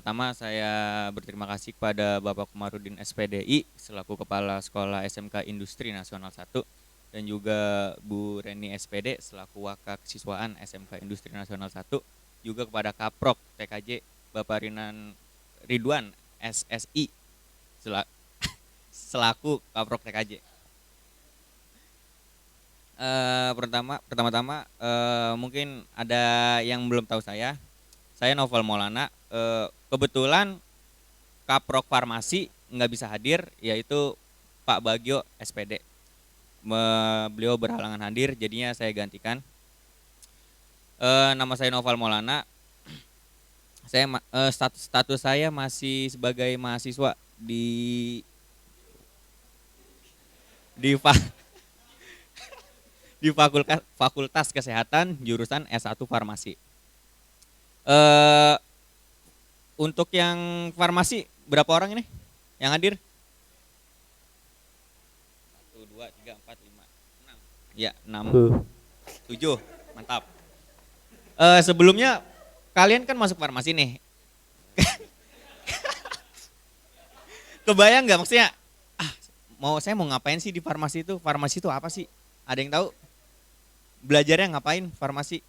Pertama saya berterima kasih kepada Bapak Komarudin SPDI selaku Kepala Sekolah SMK Industri Nasional 1 dan juga Bu Reni SPD selaku Wakak Siswaan SMK Industri Nasional 1, juga kepada Kaprok TKJ Bapak Ridwan SSI selaku Kaprok TKJ. Pertama-tama mungkin ada yang belum tahu saya Novel Maulana. Kebetulan Kaprok Farmasi nggak bisa hadir, yaitu Pak Bagio SPD. Beliau berhalangan hadir, jadinya saya gantikan. Nama saya Novel Maulana. Status saya masih sebagai mahasiswa di di Fakultas Kesehatan jurusan S1 Farmasi. Untuk yang farmasi berapa orang ini yang hadir? 1, 2, 3, 4, 5, 6. Ya, 6, 7. Mantap. Sebelumnya kalian kan masuk farmasi nih. Kebayang nggak maksudnya? Saya mau ngapain sih di farmasi itu? Farmasi itu apa sih? Ada yang tahu? Belajarnya ngapain farmasi?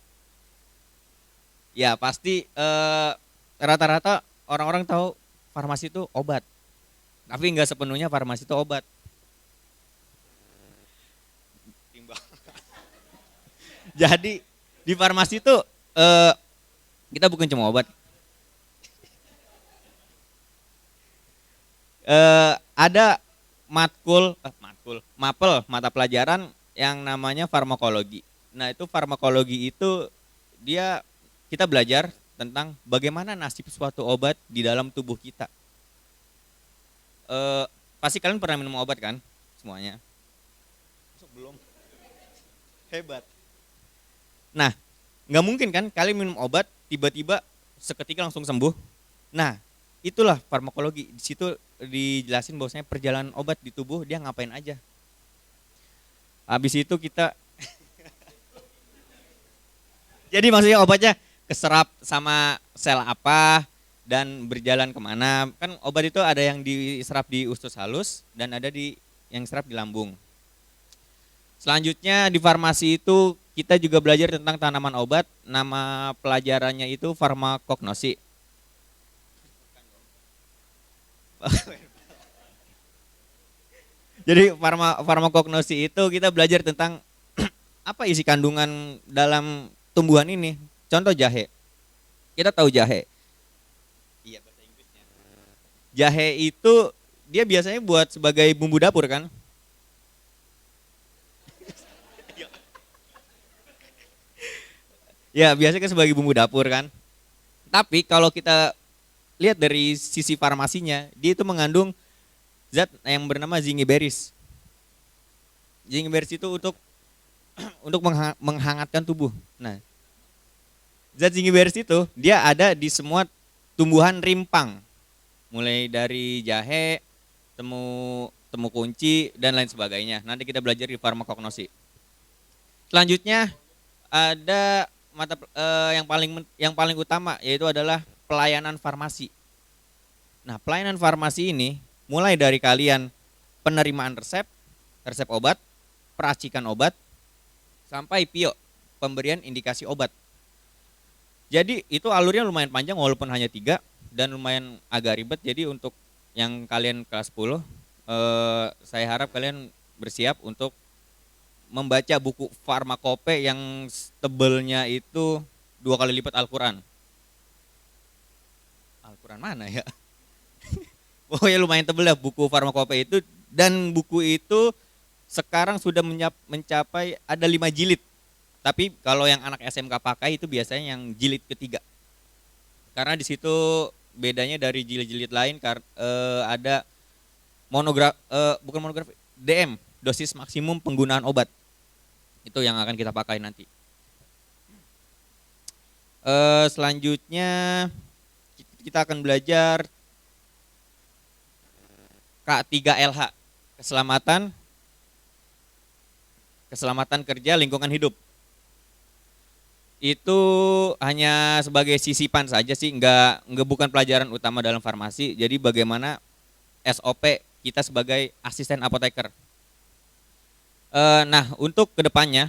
Ya pasti rata-rata orang-orang tahu farmasi itu obat. Tapi nggak sepenuhnya farmasi itu obat. Jadi di farmasi itu kita bukan cuma obat. Ada mapel mata pelajaran yang namanya farmakologi. Nah itu farmakologi itu kita belajar tentang bagaimana nasib suatu obat di dalam tubuh kita. Pasti kalian pernah minum obat kan semuanya? Belum. Hebat. Nah nggak mungkin kan kalian minum obat tiba-tiba seketika langsung sembuh. Nah itulah farmakologi. Di situ dijelasin bahwasanya perjalanan obat di tubuh dia ngapain aja. Habis itu kita jadi maksudnya obatnya keserap sama sel apa dan berjalan kemana. Kan obat itu ada yang diserap di usus halus dan ada yang serap di lambung. Selanjutnya di farmasi itu kita juga belajar tentang tanaman obat. Nama pelajarannya itu farmakognosi. Jadi farmakognosi itu kita belajar tentang apa isi kandungan dalam tumbuhan ini. Contoh jahe. Kita tahu jahe. Iya, bahasa Inggrisnya. Jahe itu dia biasanya buat sebagai bumbu dapur kan? Ya, biasanya kan sebagai bumbu dapur kan. Tapi kalau kita lihat dari sisi farmasinya, dia itu mengandung zat yang bernama zingiberis. Zingiberis itu untuk menghangatkan tubuh. Nah, zat zingiberis itu dia ada di semua tumbuhan rimpang, mulai dari jahe, temu kunci dan lain sebagainya. Nanti kita belajar di farmakognosi. Selanjutnya ada yang paling utama yaitu adalah pelayanan farmasi. Nah, pelayanan farmasi ini mulai dari kalian penerimaan resep obat, peracikan obat, sampai PIO, pemberian indikasi obat. Jadi itu alurnya lumayan panjang walaupun hanya 3 dan lumayan agak ribet. Jadi untuk yang kalian kelas 10, saya harap kalian bersiap untuk membaca buku farmakope yang tebelnya itu 2 kali lipat Al-Quran. Al-Quran mana ya? Pokoknya lumayan tebel lah buku farmakope itu, dan buku itu sekarang sudah mencapai ada 5 jilid. Tapi kalau yang anak SMK pakai itu biasanya yang jilid ketiga. Karena di situ bedanya dari jilid-jilid lain ada bukan monografi, DM, dosis maksimum penggunaan obat. Itu yang akan kita pakai nanti. Selanjutnya kita akan belajar K3LH, keselamatan kerja lingkungan hidup. Itu hanya sebagai sisipan saja sih, nggak bukan pelajaran utama dalam farmasi. Jadi bagaimana SOP kita sebagai asisten apoteker. Nah, untuk kedepannya,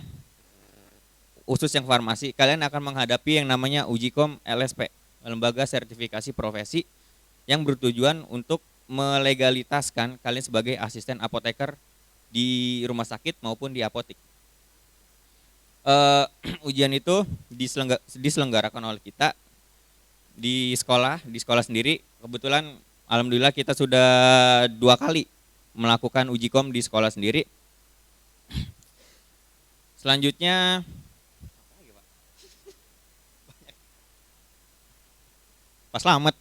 khusus yang farmasi, kalian akan menghadapi yang namanya Ujikom LSP, Lembaga Sertifikasi Profesi, yang bertujuan untuk melegalitaskan kalian sebagai asisten apoteker di rumah sakit maupun di apotik. Ujian itu diselenggarakan oleh kita di sekolah sendiri. Kebetulan alhamdulillah kita sudah 2 kali melakukan ujikom di sekolah sendiri. Selanjutnya Pak Slamet.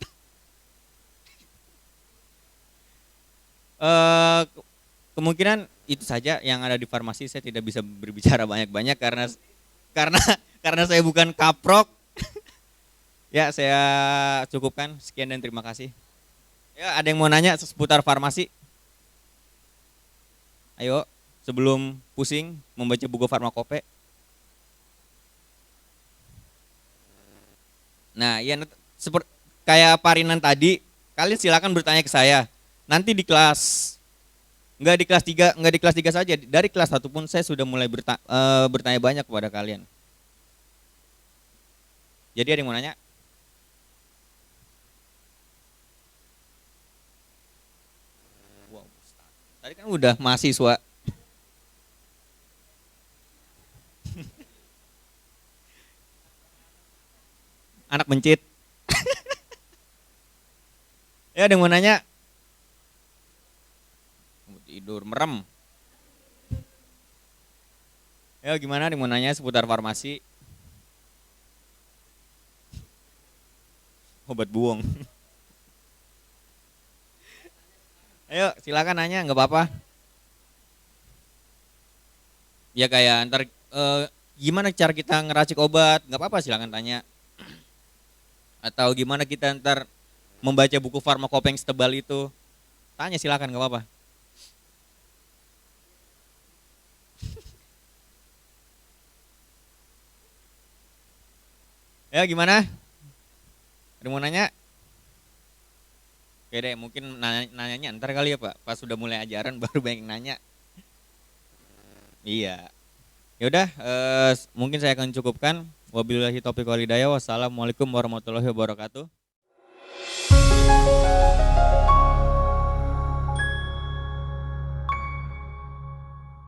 Kemungkinan itu saja yang ada di farmasi. Saya tidak bisa berbicara banyak-banyak karena karena saya bukan kaprok. Ya, saya cukupkan. Sekian dan terima kasih. Ya, ada yang mau nanya seputar farmasi? Ayo, sebelum pusing membaca buku farmakope. Nah, ya seperti kayak Parinan tadi, kalian silakan bertanya ke saya. Nanti di kelas nggak di kelas 3, nggak di kelas 3 saja, dari kelas 1 pun saya sudah mulai bertanya banyak kepada kalian. Jadi ada yang mau nanya? Wow, tadi kan udah mahasiswa. Anak mencit. Ya, ada yang mau nanya? Tidur merem. Ya, gimana, ada yang mau nanya seputar farmasi? Obat buang. Ayo, silakan nanya, nggak apa-apa. Ya kayak ntar gimana cara kita ngeracik obat, nggak apa-apa, silakan tanya. Atau gimana kita ntar membaca buku farmakope yang setebal itu, tanya, silakan, nggak apa-apa. Ya gimana? Ada yang mau nanya? Oke deh, mungkin nanyanya ntar kali ya Pak, pas sudah mulai ajaran baru banyak yang nanya. Iya. Ya udah, mungkin saya akan cukupkan. Wabillahi taufiq wal hidayah. Wassalamualaikum warahmatullahi wabarakatuh.